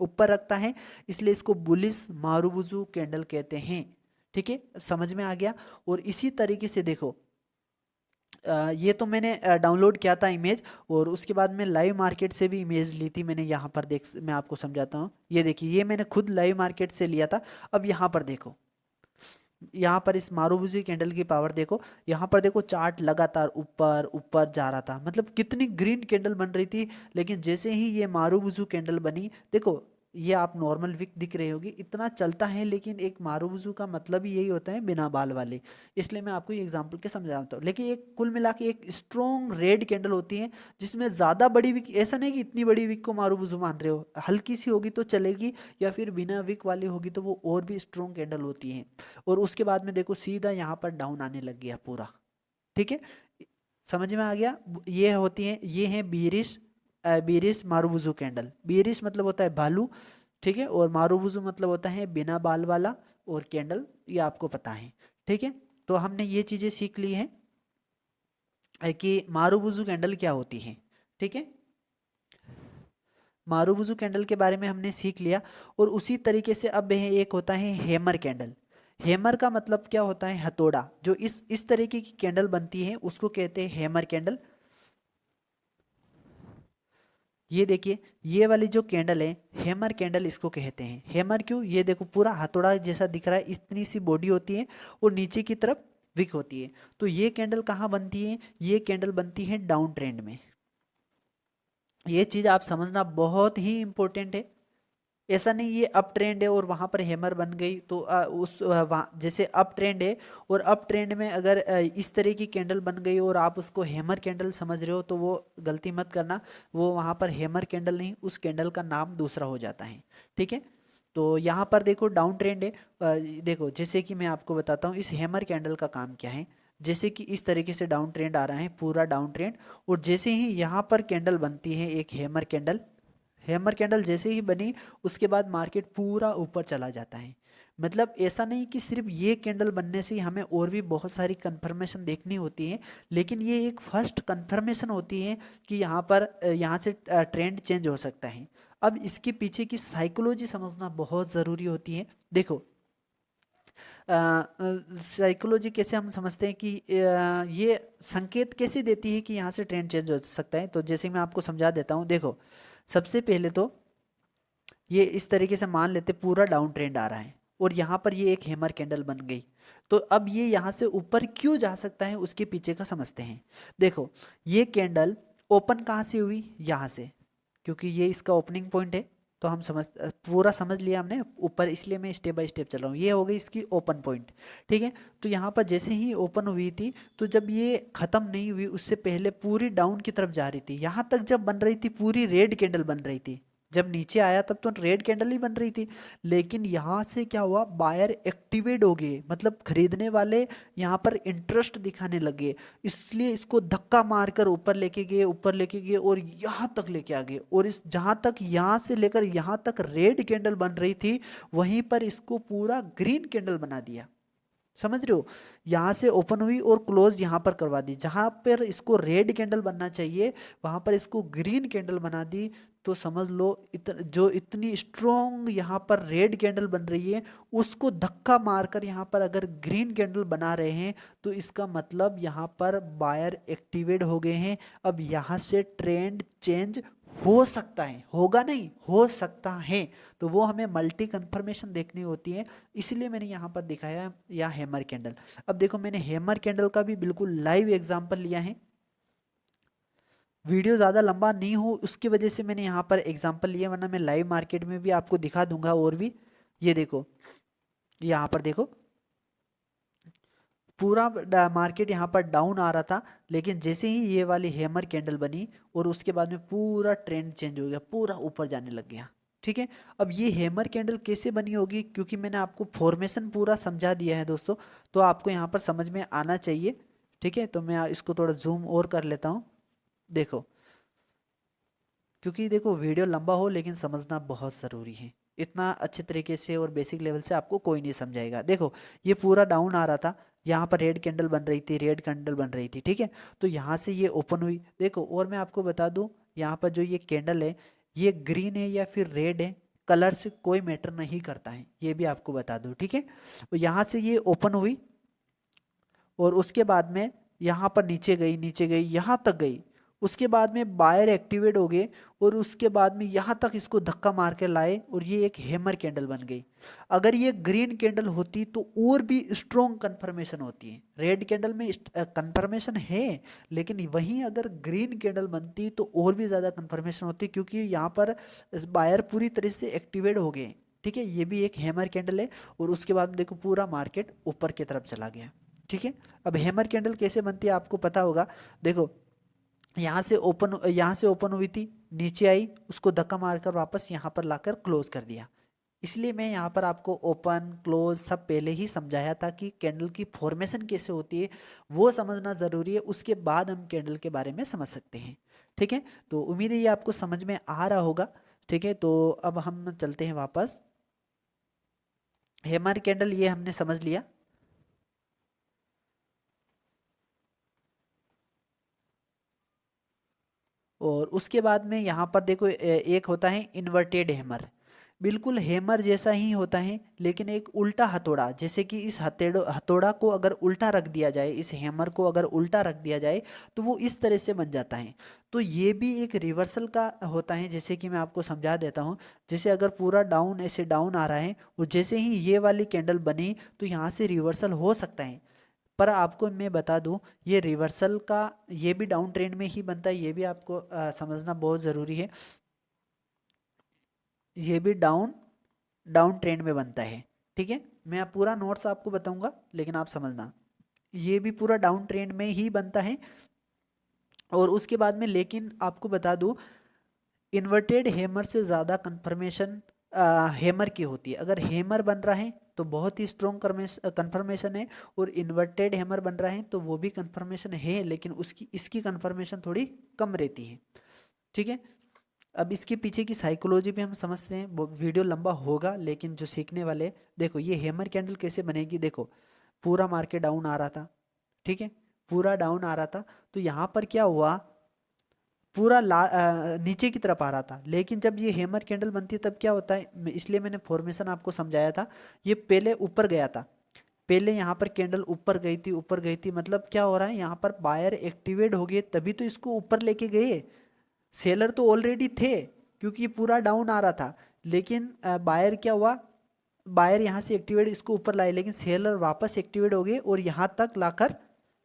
ऊपर रखता है, इसलिए इसको बुलिश मारुबुजू कैंडल कहते हैं। ठीक है, समझ में आ गया। और इसी तरीके से देखो, ये तो मैंने डाउनलोड किया था इमेज, और उसके बाद मैं लाइव मार्केट से भी इमेज ली थी मैंने। यहाँ पर देख, मैं आपको समझाता हूँ, ये देखिए, ये मैंने खुद लाइव मार्केट से लिया था। अब यहाँ पर देखो, यहाँ पर इस मारुबुजू कैंडल की पावर देखो, यहाँ पर देखो चार्ट लगातार ऊपर ऊपर जा रहा था, मतलब कितनी ग्रीन कैंडल बन रही थी। लेकिन जैसे ही ये मारुबुजू कैंडल बनी, देखो ये आप नॉर्मल विक दिख रही होगी, इतना चलता है, लेकिन एक मारुबुजू का मतलब ही यही होता है बिना बाल वाले। इसलिए मैं आपको ये एग्जांपल के समझाता हूँ। लेकिन एक कुल मिला के एक स्ट्रॉन्ग रेड कैंडल होती है, जिसमें ज़्यादा बड़ी विक, ऐसा नहीं कि इतनी बड़ी विक को मारुबुजू मान रहे हो, हल्की सी होगी तो चलेगी, या फिर बिना विक वाली होगी तो वो और भी स्ट्रॉन्ग कैंडल होती है। और उसके बाद में देखो सीधा यहाँ पर डाउन आने लग गया पूरा। ठीक है, समझ में आ गया। ये होती है, ये है बीरिश, बीरिश मारुबुजू कैंडल। बीरिश मतलब होता है भालू, ठीक है, और मारुबुजू मतलब होता है बिना बाल वाला, और कैंडल ये आपको पता है। ठीक है, तो हमने ये चीज़ें सीख ली हैं कि मारुबुजू कैंडल क्या होती है। ठीक है, मारुबुजू कैंडल के बारे में हमने सीख लिया। और उसी तरीके से अब है एक होता है हैमर कैंडल। हैमर का मतलब क्या होता है, हथौड़ा। जो इस तरीके की कैंडल बनती है उसको कहते हैं हैमर कैंडल। ये देखिए, ये वाली जो कैंडल है हैमर कैंडल इसको कहते हैं। हैमर क्यों, ये देखो पूरा हथौड़ा जैसा दिख रहा है, इतनी सी बॉडी होती है और नीचे की तरफ विक होती है। तो ये कैंडल कहाँ बनती है, ये कैंडल बनती है डाउन ट्रेंड में। ये चीज़ आप समझना बहुत ही इंपॉर्टेंट है। ऐसा नहीं ये अप ट्रेंड है और वहाँ पर हैमर बन गई, तो वहाँ जैसे अप ट्रेंड है और अप ट्रेंड में अगर इस तरह की कैंडल बन गई और आप उसको हैमर कैंडल समझ रहे हो तो वो गलती मत करना। वो वहाँ पर हैमर कैंडल नहीं, उस कैंडल का नाम दूसरा हो जाता है। ठीक है, तो यहाँ पर देखो डाउन ट्रेंड है। देखो जैसे कि मैं आपको बताता हूँ इस हैमर कैंडल का काम क्या है। जैसे कि इस तरीके से डाउन ट्रेंड आ रहा है, पूरा डाउन ट्रेंड, और जैसे ही यहाँ पर कैंडल बनती है एक हैमर कैंडल, हैमर कैंडल जैसे ही बनी उसके बाद मार्केट पूरा ऊपर चला जाता है। मतलब ऐसा नहीं कि सिर्फ ये कैंडल बनने से ही हमें और भी बहुत सारी कंफर्मेशन देखनी होती है, लेकिन ये एक फर्स्ट कंफर्मेशन होती है कि यहाँ पर यहाँ से ट्रेंड चेंज हो सकता है। अब इसके पीछे की साइकोलॉजी समझना बहुत ज़रूरी होती है। देखो साइकोलॉजी कैसे हम समझते हैं कि ये संकेत कैसे देती है कि यहाँ से ट्रेंड चेंज हो सकता है। तो जैसे मैं आपको समझा देता हूँ, देखो सबसे पहले तो ये इस तरीके से मान लेते पूरा डाउन ट्रेंड आ रहा है और यहाँ पर ये एक हैमर कैंडल बन गई, तो अब ये यहाँ से ऊपर क्यों जा सकता है उसके पीछे का समझते हैं। देखो ये कैंडल ओपन कहाँ से हुई, यहाँ से, क्योंकि ये इसका ओपनिंग पॉइंट है। तो हम पूरा समझ लिया हमने ऊपर, इसलिए मैं स्टेप बाय स्टेप चल रहा हूँ। ये हो गई इसकी ओपन पॉइंट। ठीक है, तो यहाँ पर जैसे ही ओपन हुई थी, तो जब ये ख़त्म नहीं हुई उससे पहले पूरी डाउन की तरफ जा रही थी, यहाँ तक जब बन रही थी पूरी रेड कैंडल बन रही थी। जब नीचे आया तब तो रेड कैंडल ही बन रही थी, लेकिन यहाँ से क्या हुआ, बायर एक्टिवेट हो गए, मतलब खरीदने वाले यहाँ पर इंटरेस्ट दिखाने लगे, इसलिए इसको धक्का मारकर ऊपर लेके गए, ऊपर लेके गए और यहाँ तक लेके आ गए। और इस जहाँ तक, यहाँ से लेकर यहाँ तक रेड कैंडल बन रही थी, वहीं पर इसको पूरा ग्रीन कैंडल बना दिया। समझ रहे हो, यहाँ से ओपन हुई और क्लोज यहाँ पर करवा दी, जहाँ पर इसको रेड कैंडल बनना चाहिए वहाँ पर इसको ग्रीन कैंडल बना दी। तो समझ लो जो इतनी स्ट्रॉन्ग यहाँ पर रेड कैंडल बन रही है, उसको धक्का मारकर यहाँ पर अगर ग्रीन कैंडल बना रहे हैं, तो इसका मतलब यहाँ पर बायर एक्टिवेट हो गए हैं। अब यहाँ से ट्रेंड चेंज हो सकता है, होगा नहीं, हो सकता है। तो वो हमें मल्टी कन्फर्मेशन देखनी होती है, इसलिए मैंने यहाँ पर दिखाया या हैमर कैंडल। अब देखो मैंने हैमर कैंडल का भी बिल्कुल लाइव एग्जांपल लिया है, वीडियो ज़्यादा लंबा नहीं हो उसकी वजह से मैंने यहाँ पर एग्जांपल लिया, वरना मैं लाइव मार्केट में भी आपको दिखा दूंगा और भी। ये देखो, यहाँ पर देखो पूरा मार्केट यहाँ पर डाउन आ रहा था, लेकिन जैसे ही ये वाली हैमर कैंडल बनी और उसके बाद में पूरा ट्रेंड चेंज हो गया, पूरा ऊपर जाने लग गया। ठीक है, अब ये हैमर कैंडल कैसे बनी होगी, क्योंकि मैंने आपको फॉर्मेशन पूरा समझा दिया है दोस्तों, तो आपको यहाँ पर समझ में आना चाहिए। ठीक है, तो मैं इसको थोड़ा जूम और कर लेता हूँ। देखो, क्योंकि देखो वीडियो लंबा हो लेकिन समझना बहुत ज़रूरी है, इतना अच्छे तरीके से और बेसिक लेवल से आपको कोई नहीं समझाएगा। देखो ये पूरा डाउन आ रहा था, यहाँ पर रेड कैंडल बन रही थी, रेड कैंडल बन रही थी। ठीक है, तो यहाँ से ये ओपन हुई। देखो और मैं आपको बता दूँ, यहाँ पर जो ये कैंडल है ये ग्रीन है या फिर रेड है, कलर से कोई मैटर नहीं करता है, ये भी आपको बता दूँ। ठीक है, तो यहाँ से ये ओपन हुई और उसके बाद में यहाँ पर नीचे गई, नीचे गई, यहाँ तक गई, उसके बाद में बायर एक्टिवेट हो गए और उसके बाद में यहाँ तक इसको धक्का मार के लाए और ये एक हैमर कैंडल बन गई। अगर ये ग्रीन कैंडल होती तो और भी स्ट्रॉन्ग कंफर्मेशन होती है, रेड कैंडल में कंफर्मेशन है, लेकिन वहीं अगर ग्रीन कैंडल बनती तो और भी ज़्यादा कंफर्मेशन होती, क्योंकि यहाँ पर बायर पूरी तरह से एक्टिवेट हो गए। ठीक है, ये भी एक हैमर कैंडल है और उसके बाद में देखो पूरा मार्केट ऊपर की तरफ चला गया। ठीक है, अब हैमर कैंडल कैसे बनती है आपको पता होगा। देखो यहाँ से ओपन हुई थी, नीचे आई, उसको धक्का मारकर वापस यहाँ पर लाकर क्लोज कर दिया। इसलिए मैं यहाँ पर आपको ओपन क्लोज सब पहले ही समझाया था कि कैंडल की फॉर्मेशन कैसे होती है वो समझना ज़रूरी है, उसके बाद हम कैंडल के बारे में समझ सकते हैं। ठीक है, तो उम्मीद है ये आपको समझ में आ रहा होगा। ठीक है, तो अब हम चलते हैं वापस। हैमर कैंडल ये हमने समझ लिया। और उसके बाद में यहाँ पर देखो एक होता है इन्वर्टेड हैमर, बिल्कुल हैमर जैसा ही होता है लेकिन एक उल्टा हथौड़ा, जैसे कि इस हथौड़ा को अगर उल्टा रख दिया जाए, इस हैमर को अगर उल्टा रख दिया जाए तो वो इस तरह से बन जाता है। तो ये भी एक रिवर्सल का होता है, जैसे कि मैं आपको समझा देता हूँ। जैसे अगर पूरा डाउन ऐसे डाउन आ रहा है और जैसे ही ये वाली कैंडल बनी तो यहाँ से रिवर्सल हो सकता है, पर आपको मैं बता दूं ये रिवर्सल का ये भी डाउन ट्रेंड में ही बनता है, ये भी आपको समझना बहुत ज़रूरी है। ये भी डाउन डाउन ट्रेंड में बनता है। ठीक है, मैं पूरा नोट्स आपको बताऊंगा लेकिन आप समझना, ये भी पूरा डाउन ट्रेंड में ही बनता है। और उसके बाद में लेकिन आपको बता दूं इन्वर्टेड हैमर से ज़्यादा कंफर्मेशन हैमर की होती है। अगर हैमर बन रहा है तो बहुत ही स्ट्रॉन्ग कंफर्मेशन है, और इन्वर्टेड हैमर बन रहा है तो वो भी कंफर्मेशन है लेकिन उसकी इसकी कंफर्मेशन थोड़ी कम रहती है। ठीक है, अब इसके पीछे की साइकोलॉजी भी हम समझते हैं, वो वीडियो लंबा होगा लेकिन जो सीखने वाले, देखो ये हैमर कैंडल कैसे बनेगी। देखो पूरा मार्केट डाउन आ रहा था, ठीक है, पूरा डाउन आ रहा था, तो यहाँ पर क्या हुआ, पूरा नीचे की तरफ आ रहा था, लेकिन जब ये हैमर कैंडल बनती है तब क्या होता है, इसलिए मैंने फॉर्मेशन आपको समझाया था। ये पहले ऊपर गया था, पहले यहाँ पर कैंडल ऊपर गई थी, ऊपर गई थी, मतलब क्या हो रहा है यहाँ पर बायर एक्टिवेट हो गए तभी तो इसको ऊपर लेके गए। सेलर तो ऑलरेडी थे क्योंकि ये पूरा डाउन आ रहा था, लेकिन बायर क्या हुआ, बायर यहाँ से एक्टिवेट इसको ऊपर लाए, लेकिन सेलर वापस एक्टिवेट हो गए और यहाँ तक लाकर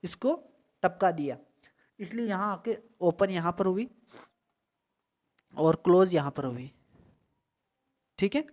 इसको टपका दिया। इसलिए यहाँ आके ओपन यहाँ पर हुई और क्लोज यहाँ पर हुई। ठीक है,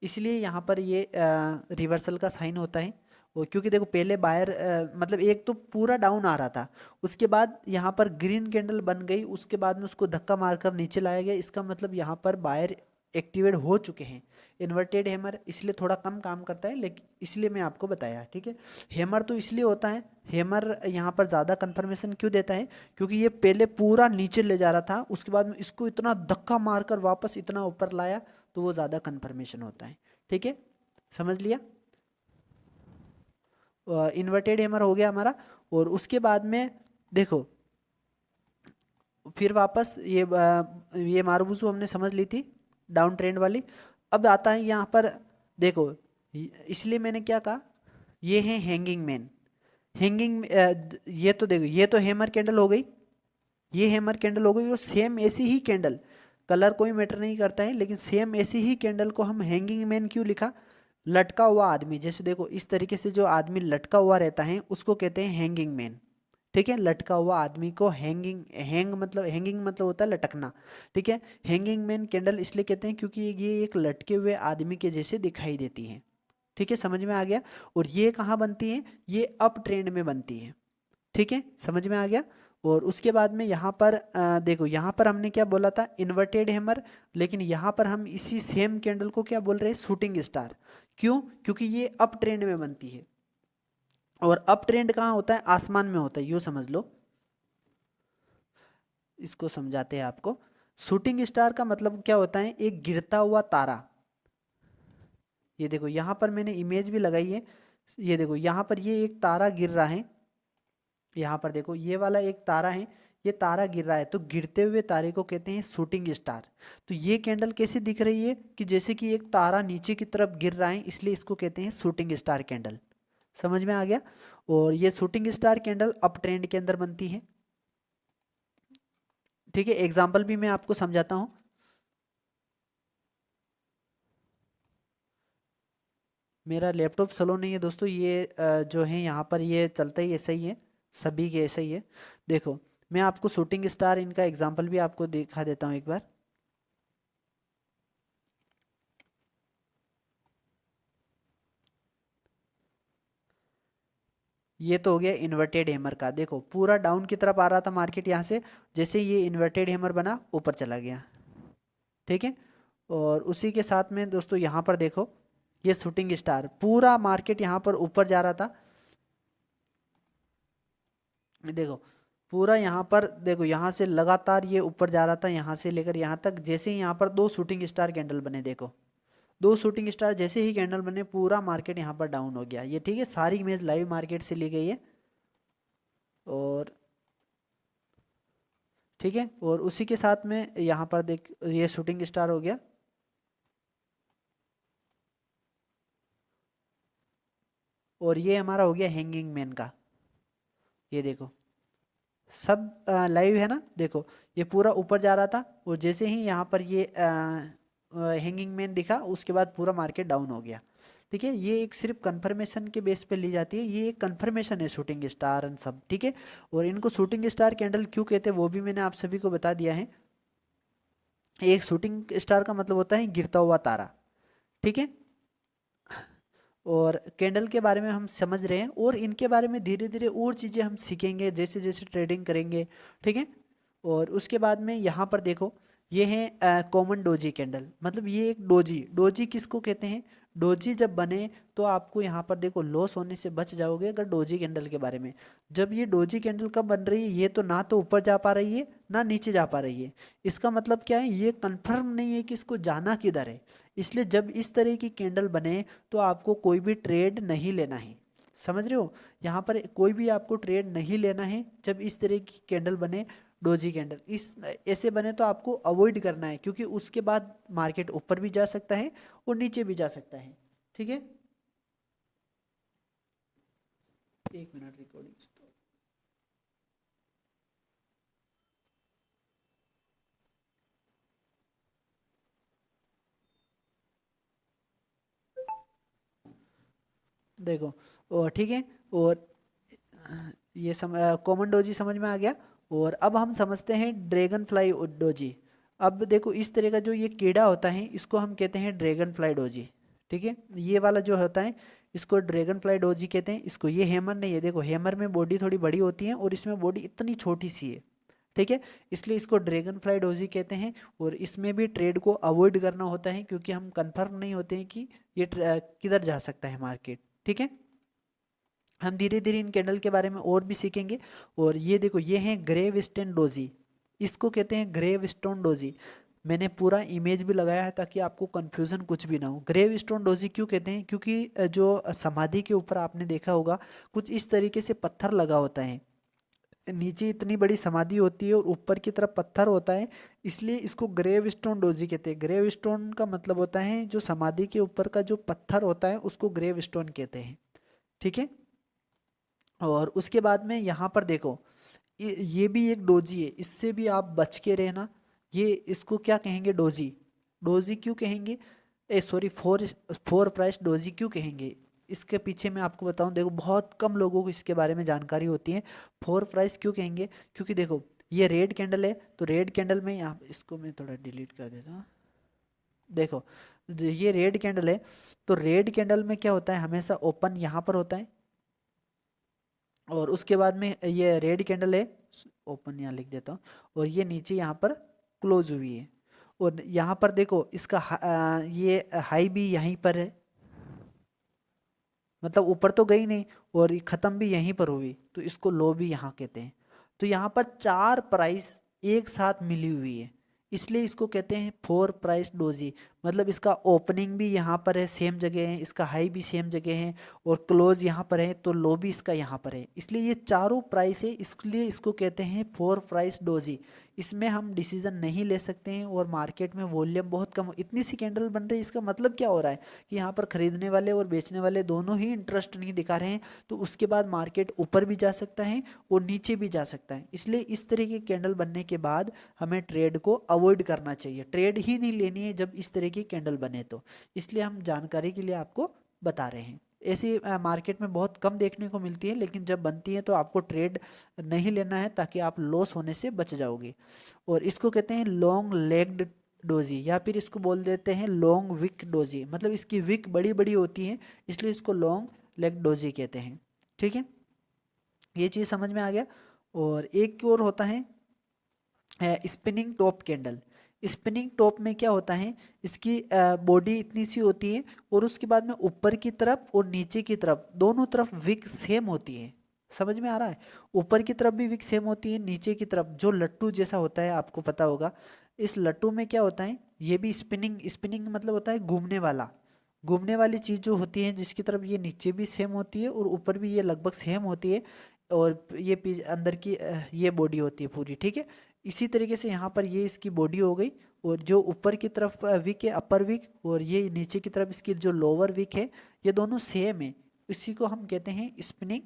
इसलिए यहाँ पर ये रिवर्सल का साइन होता है। वो क्योंकि देखो पहले बायर मतलब एक तो पूरा डाउन आ रहा था, उसके बाद यहाँ पर ग्रीन कैंडल बन गई, उसके बाद में उसको धक्का मारकर नीचे लाया गया, इसका मतलब यहाँ पर बायर एक्टिवेट हो चुके हैं। इन्वर्टेड हैमर इसलिए थोड़ा कम काम करता है, लेकिन इसलिए मैं आपको बताया, ठीक है। हैमर तो इसलिए होता है, हैमर यहाँ पर ज़्यादा कंफर्मेशन क्यों देता है, क्योंकि ये पहले पूरा नीचे ले जा रहा था, उसके बाद में इसको इतना धक्का मारकर वापस इतना ऊपर लाया, तो वो ज़्यादा कंफर्मेशन होता है, ठीक है। समझ लिया, इन्वर्टेड हैमर हो गया हमारा। और उसके बाद में देखो फिर वापस ये मारुबुसु हमने समझ ली थी डाउन ट्रेंड वाली। अब आता है यहाँ पर देखो, इसलिए मैंने क्या कहा, ये है हैंगिंग मैन। हैंगिंग ये तो देखो, ये तो हैमर कैंडल हो गई, ये हैमर कैंडल हो गई, और सेम ऐसी ही कैंडल, कलर कोई मैटर नहीं करता है, लेकिन सेम ऐसी ही कैंडल को हम हैंगिंग मैन क्यों लिखा, लटका हुआ आदमी, जैसे देखो इस तरीके से जो आदमी लटका हुआ रहता है उसको कहते हैं हैंगिंग मैन, ठीक है। लटका हुआ आदमी को हैंगिंग मतलब होता है लटकना, ठीक है। हैंगिंग मैन कैंडल इसलिए कहते हैं क्योंकि ये एक लटके हुए आदमी के जैसे दिखाई देती है, ठीक है, समझ में आ गया। और ये कहाँ बनती है, ये अप ट्रेंड में बनती है, ठीक है, समझ में आ गया। और उसके बाद में यहाँ पर देखो, यहाँ पर हमने क्या बोला था, इन्वर्टेड हैमर, लेकिन यहाँ पर हम इसी सेम कैंडल को क्या बोल रहे हैं, शूटिंग स्टार। क्यों, क्योंकि ये अप ट्रेंड में बनती है, और अप ट्रेंड कहाँ होता है, आसमान में होता है, यूँ समझ लो। इसको समझाते हैं आपको। शूटिंग स्टार का मतलब क्या होता है, एक गिरता हुआ तारा। ये देखो यहाँ पर मैंने इमेज भी लगाई है, ये देखो यहाँ पर ये एक तारा गिर रहा है, यहाँ पर देखो ये वाला एक तारा है, ये तारा गिर रहा है, तो गिरते हुए तारे को कहते हैं शूटिंग स्टार। तो ये कैंडल कैसे दिख रही है, कि जैसे कि एक तारा नीचे की तरफ गिर रहा है, इसलिए इसको कहते हैं शूटिंग स्टार कैंडल। समझ में आ गया। और ये shooting star candle up trend के अंदर बनती है, ठीक है। एग्जाम्पल भी मैं आपको समझाता हूँ। मेरा लैपटॉप स्लो नहीं है दोस्तों, ये जो है यहाँ पर ये चलता ही ऐसा ही है, सभी के ऐसा ही है। देखो मैं आपको शूटिंग स्टार इनका एग्जाम्पल भी आपको दिखा देता हूँ एक बार। ये तो हो गया इन्वर्टेड हैमर का, देखो पूरा डाउन की तरफ आ रहा था मार्केट यहाँ से, जैसे ये इन्वर्टेड हैमर बना ऊपर चला गया, ठीक है। और उसी के साथ में दोस्तों यहाँ पर देखो, ये शूटिंग स्टार, पूरा मार्केट यहाँ पर ऊपर जा रहा था, देखो पूरा यहाँ पर देखो, यहाँ से लगातार ये ऊपर जा रहा था, यहाँ से लेकर यहाँ तक, जैसे ही यहाँ पर दो शूटिंग स्टार कैंडल बने, देखो दो शूटिंग स्टार जैसे ही कैंडल बने, पूरा मार्केट यहाँ पर डाउन हो गया, ये ठीक है। सारी इमेज लाइव मार्केट से ली गई है, और ठीक है। और उसी के साथ में यहाँ पर देख, ये शूटिंग स्टार हो गया, और ये हमारा हो गया हैंगिंग मैन का। ये देखो सब लाइव है ना, देखो ये पूरा ऊपर जा रहा था, और जैसे ही यहाँ पर ये हैंगिंग मैन दिखा, उसके बाद पूरा मार्केट डाउन हो गया, ठीक है। ये एक सिर्फ कंफर्मेशन के बेस पे ली जाती है, ये एक कंफर्मेशन है शूटिंग स्टार एंड सब, ठीक है। और इनको शूटिंग स्टार कैंडल क्यों कहते हैं वो भी मैंने आप सभी को बता दिया है। एक शूटिंग स्टार का मतलब होता है गिरता हुआ तारा, ठीक है। और कैंडल के बारे में हम समझ रहे हैं, और इनके बारे में धीरे धीरे और चीज़ें हम सीखेंगे जैसे जैसे ट्रेडिंग करेंगे, ठीक है। और उसके बाद में यहाँ पर देखो, ये है कॉमन डोजी कैंडल, मतलब ये एक डोजी, डोजी किसको कहते हैं, डोजी जब बने तो आपको यहाँ पर देखो लॉस होने से बच जाओगे अगर डोजी कैंडल के बारे में। जब ये डोजी कैंडल कब बन रही है, ये तो ना तो ऊपर जा पा रही है ना नीचे जा पा रही है, इसका मतलब क्या है, ये कंफर्म नहीं है कि इसको जाना किधर है। इसलिए जब इस तरह की कैंडल बने तो आपको कोई भी ट्रेड नहीं लेना है, समझ रहे हो। यहाँ पर कोई भी आपको ट्रेड नहीं लेना है जब इस तरह की कैंडल बने, डोजी कैंडल इस ऐसे बने तो आपको अवॉइड करना है, क्योंकि उसके बाद मार्केट ऊपर भी जा सकता है और नीचे भी जा सकता है, ठीक है। एक मिनट, रिकॉर्डिंग स्टॉप। देखो और ठीक है, और ये कॉमन डोजी समझ में आ गया। और अब हम समझते हैं ड्रैगन फ्लाई डोजी। अब देखो इस तरह का जो ये कीड़ा होता है इसको हम कहते हैं ड्रैगन फ्लाई डोजी, ठीक है, ये वाला जो होता है इसको ड्रैगन फ्लाई डोजी कहते हैं। इसको ये हैमर नहीं है, देखो हैमर में बॉडी थोड़ी बड़ी होती है और इसमें बॉडी इतनी छोटी सी है, ठीक है, इसलिए इसको ड्रैगन फ्लाई डोजी कहते हैं। और इसमें भी ट्रेड को अवॉइड करना होता है क्योंकि हम कंफर्म नहीं होते हैं कि ये किधर जा सकता है मार्केट, ठीक है। हम धीरे धीरे इन कैंडल के बारे में और भी सीखेंगे। और ये देखो ये हैं ग्रेवस्टोन डोजी, इसको कहते हैं ग्रेवस्टोन डोजी। मैंने पूरा इमेज भी लगाया है ताकि आपको कन्फ्यूज़न कुछ भी ना हो। ग्रेवस्टोन डोजी क्यों कहते हैं, क्योंकि जो समाधि के ऊपर आपने देखा होगा कुछ इस तरीके से पत्थर लगा होता है, नीचे इतनी बड़ी समाधि होती है और ऊपर की तरफ पत्थर होता है, इसलिए इसको ग्रेवस्टोन डोजी कहते हैं। ग्रेवस्टोन का मतलब होता है जो समाधि के ऊपर का जो पत्थर होता है उसको ग्रेवस्टोन कहते हैं, ठीक है। और उसके बाद में यहाँ पर देखो ये भी एक डोजी है, इससे भी आप बच के रहना। ये इसको क्या कहेंगे, डोजी। डोजी क्यों कहेंगे, सॉरी फोर प्राइस डोजी क्यों कहेंगे, इसके पीछे मैं आपको बताऊं। देखो बहुत कम लोगों को इसके बारे में जानकारी होती है। फोर प्राइस क्यों कहेंगे, क्योंकि देखो ये रेड कैंडल है, तो रेड कैंडल में यहाँ इसको मैं थोड़ा डिलीट कर देता हूँ। देखो ये रेड कैंडल है, तो रेड कैंडल में क्या होता है, हमेशा ओपन यहाँ पर होता है और उसके बाद में ये रेड कैंडल है, ओपन यहाँ लिख देता हूँ, और ये नीचे यहाँ पर क्लोज हुई है। और यहाँ पर देखो इसका ये हाई भी यहीं पर है, मतलब ऊपर तो गई नहीं, और ख़त्म भी यहीं पर हुई, तो इसको लो भी यहाँ कहते हैं। तो यहाँ पर चार प्राइस एक साथ मिली हुई है, इसलिए इसको कहते हैं फोर प्राइस डोजी। मतलब इसका ओपनिंग भी यहाँ पर है, सेम जगह है, इसका हाई भी सेम जगह है, और क्लोज यहाँ पर है, तो लो भी इसका यहाँ पर है, इसलिए ये चारों प्राइस है, इसलिए इसको कहते हैं फोर प्राइस डोजी। इसमें हम डिसीजन नहीं ले सकते हैं और मार्केट में वॉल्यूम बहुत कम, इतनी सी कैंडल बन रही है, इसका मतलब क्या हो रहा है कि यहाँ पर खरीदने वाले और बेचने वाले दोनों ही इंटरेस्ट नहीं दिखा रहे हैं, तो उसके बाद मार्केट ऊपर भी जा सकता है और नीचे भी जा सकता है। इसलिए इस तरह की कैंडल बनने के बाद हमें ट्रेड को अवॉइड करना चाहिए, ट्रेड ही नहीं लेनी है जब इस तरह की कैंडल बने, तो इसलिए हम जानकारी के लिए आपको बता रहे हैं। ऐसी मार्केट में बहुत कम देखने को मिलती है, लेकिन जब बनती है तो आपको ट्रेड नहीं लेना है ताकि आप लॉस होने से बच जाओगे। और इसको कहते हैं लॉन्ग लेग्ड डोजी, या फिर इसको बोल देते हैं लॉन्ग विक डोजी, मतलब इसकी विक बड़ी बड़ी होती है, इसलिए इसको लॉन्ग लेग डोजी कहते हैं, ठीक है। ये चीज़ समझ में आ गया। और एक और होता है spinning top candle. Spinning top में क्या होता है, इसकी बॉडी इतनी सी होती है और उसके बाद में ऊपर की तरफ और नीचे की तरफ दोनों तरफ विक सेम होती है। समझ में आ रहा है, ऊपर की तरफ भी विक सेम होती है, नीचे की तरफ जो लट्टू जैसा होता है आपको पता होगा। इस लट्टू में क्या होता है, ये भी स्पिनिंग, स्पिनिंग मतलब होता है घूमने वाला, घूमने वाली चीज़ जो होती है जिसकी तरफ ये नीचे भी सेम होती है और ऊपर भी ये लगभग सेम होती है, और ये अंदर की ये बॉडी होती है पूरी, ठीक है। इसी तरीके से यहाँ पर ये इसकी बॉडी हो गई, और जो ऊपर की तरफ विक है अपर विक, और ये नीचे की तरफ इसकी जो लोअर विक है, ये दोनों सेम है, इसी को हम कहते हैं स्पिनिंग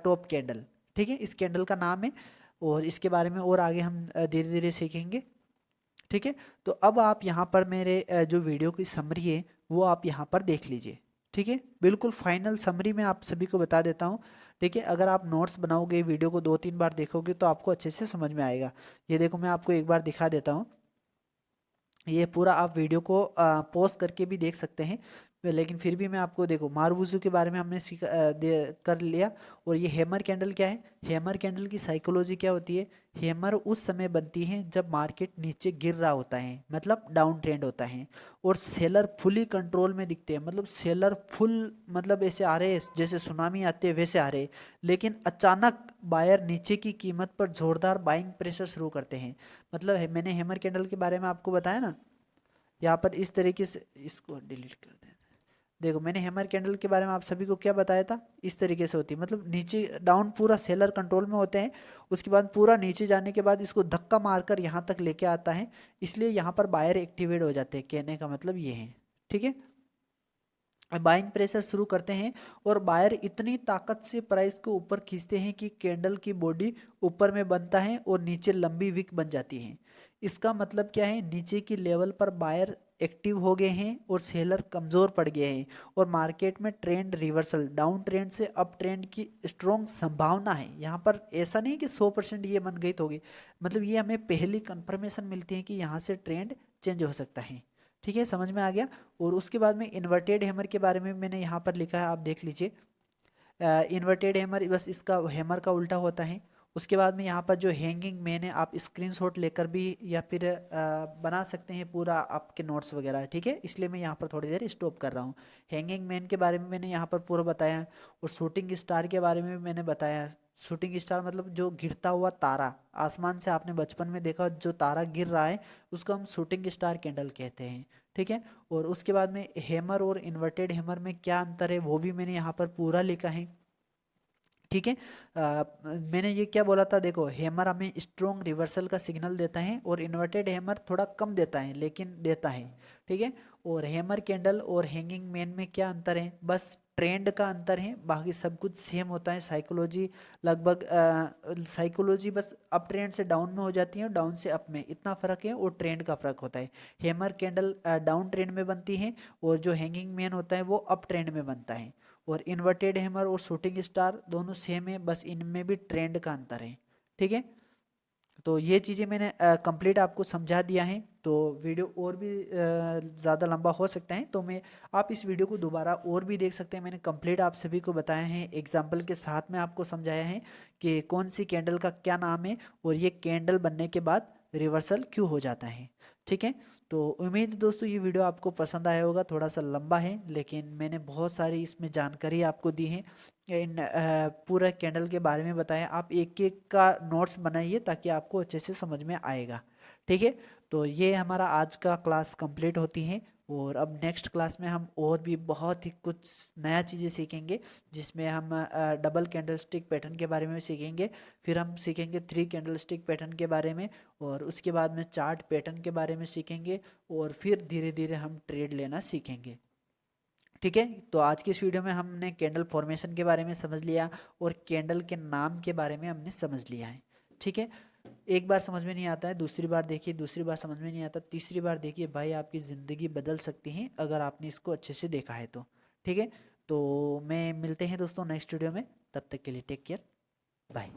टॉप कैंडल, ठीक है, इस कैंडल का नाम है। और इसके बारे में और आगे हम धीरे धीरे सीखेंगे, ठीक है। तो अब आप यहाँ पर मेरे जो वीडियो की समरी है वो आप यहाँ पर देख लीजिए, ठीक है, बिल्कुल फाइनल समरी मैं आप सभी को बता देता हूँ, ठीक है। अगर आप नोट्स बनाओगे, वीडियो को 2-3 बार देखोगे तो आपको अच्छे से समझ में आएगा। ये देखो मैं आपको एक बार दिखा देता हूँ, ये पूरा आप वीडियो को पॉज करके भी देख सकते हैं, लेकिन फिर भी मैं आपको, देखो मारुवुजू के बारे में हमने कर लिया। और ये हैमर कैंडल क्या है, हैमर कैंडल की साइकोलॉजी क्या होती है, हैमर उस समय बनती है जब मार्केट नीचे गिर रहा होता है, मतलब डाउन ट्रेंड होता है, और सेलर फुली कंट्रोल में दिखते हैं, मतलब सेलर फुल, मतलब ऐसे आ रहे हैं जैसे सुनामी आते हैं वैसे आ रहे हैं, लेकिन अचानक बायर नीचे की कीमत पर जोरदार बाइंग प्रेशर शुरू करते हैं। मतलब मैंने हैमर कैंडल के बारे में आपको बताया ना, यहाँ पर इस तरीके से, इसको डिलीट कर दें। देखो मैंने हैमर कैंडल के बारे में आप सभी को क्या बताया था, इस तरीके से होती है, मतलब नीचे डाउन पूरा सेलर कंट्रोल में होते हैं, उसके बाद पूरा नीचे जाने के बाद इसको धक्का मारकर यहाँ तक लेके आता है, इसलिए यहाँ पर बायर एक्टिवेट हो जाते हैं, कहने का मतलब ये है, ठीक है। बाइंग प्रेशर शुरू करते हैं और बायर इतनी ताकत से प्राइस को ऊपर खींचते हैं कि कैंडल की बॉडी ऊपर में बनता है और नीचे लंबी विक बन जाती है। इसका मतलब क्या है, नीचे की लेवल पर बायर एक्टिव हो गए हैं और सेलर कमज़ोर पड़ गए हैं, और मार्केट में ट्रेंड रिवर्सल, डाउन ट्रेंड से अप ट्रेंड की स्ट्रॉन्ग संभावना है। यहाँ पर ऐसा नहीं कि 100% ये मन गई होगी, मतलब ये हमें पहली कंफर्मेशन मिलती है कि यहाँ से ट्रेंड चेंज हो सकता है, ठीक है, समझ में आ गया। और उसके बाद में इन्वर्टेड हैमर के बारे में मैंने यहाँ पर लिखा है, आप देख लीजिए। इन्वर्टेड हैमर बस इसका हैमर का उल्टा होता है। उसके बाद में यहाँ पर जो हैंगिंग मैन है, आप स्क्रीनशॉट लेकर भी या फिर बना सकते हैं पूरा आपके नोट्स वगैरह, ठीक है। इसलिए मैं यहाँ पर थोड़ी देर स्टॉप कर रहा हूँ। हैंगिंग मैन के बारे में मैंने यहाँ पर पूरा बताया है। और शूटिंग स्टार के बारे में भी मैंने बताया है। शूटिंग स्टार मतलब जो गिरता हुआ तारा, आसमान से आपने बचपन में देखा जो तारा गिर रहा है, उसको हम शूटिंग स्टार कैंडल कहते हैं, ठीक है। और उसके बाद में हैमर और इन्वर्टेड हैमर में क्या अंतर है वो भी मैंने यहाँ पर पूरा लिखा है, ठीक है। मैंने ये क्या बोला था, देखो हैमर हमें स्ट्रॉन्ग रिवर्सल का सिग्नल देता है और इन्वर्टेड हैमर थोड़ा कम देता है लेकिन देता है, ठीक है। और हैमर कैंडल और हैंगिंग मैन में क्या अंतर है, बस ट्रेंड का अंतर है, बाकी सब कुछ सेम होता है। साइकोलॉजी लगभग साइकोलॉजी बस अप ट्रेंड से डाउन में हो जाती है और डाउन से अप में, इतना फ़र्क है। और ट्रेंड का फ़र्क होता है। हैमर कैंडल डाउन ट्रेंड में बनती है और जो हैंगिंग मैन होता है वो अप ट्रेंड में बनता है। और इन्वर्टेड हैमर और शूटिंग स्टार दोनों सेम है, बस इनमें भी ट्रेंड का अंतर है, ठीक है। तो ये चीज़ें मैंने कंप्लीट आपको समझा दिया है। तो वीडियो और भी ज़्यादा लंबा हो सकता है, तो मैं आप इस वीडियो को दोबारा और भी देख सकते हैं। मैंने कंप्लीट आप सभी को बताया है, एग्जाम्पल के साथ में आपको समझाया है कि कौन सी कैंडल का क्या नाम है और ये कैंडल बनने के बाद रिवर्सल क्यों हो जाता है, ठीक है। तो उम्मीद है दोस्तों ये वीडियो आपको पसंद आया होगा। थोड़ा सा लंबा है लेकिन मैंने बहुत सारी इसमें जानकारी आपको दी है। इन पूरा कैंडल के बारे में बताया। आप एक एक का नोट्स बनाइए ताकि आपको अच्छे से समझ में आएगा, ठीक है। तो ये हमारा आज का क्लास कंप्लीट होती है। और अब नेक्स्ट क्लास में हम और भी बहुत ही कुछ नया चीज़ें सीखेंगे, जिसमें हम डबल कैंडल स्टिक पैटर्न के बारे में सीखेंगे। फिर हम सीखेंगे 3 कैंडल स्टिक पैटर्न के बारे में। और उसके बाद में चार्ट पैटर्न के बारे में सीखेंगे। और फिर धीरे धीरे हम ट्रेड लेना सीखेंगे, ठीक है। तो आज की इस वीडियो में हमने कैंडल फॉर्मेशन के बारे में समझ लिया और कैंडल के नाम के बारे में हमने समझ लिया है, ठीक है। एक बार समझ में नहीं आता है, दूसरी बार देखिए, दूसरी बार समझ में नहीं आता, तीसरी बार देखिए, भाई आपकी ज़िंदगी बदल सकती है अगर आपने इसको अच्छे से देखा है तो, ठीक है। तो मैं मिलते हैं दोस्तों नेक्स्ट वीडियो में, तब तक के लिए टेक केयर, बाय।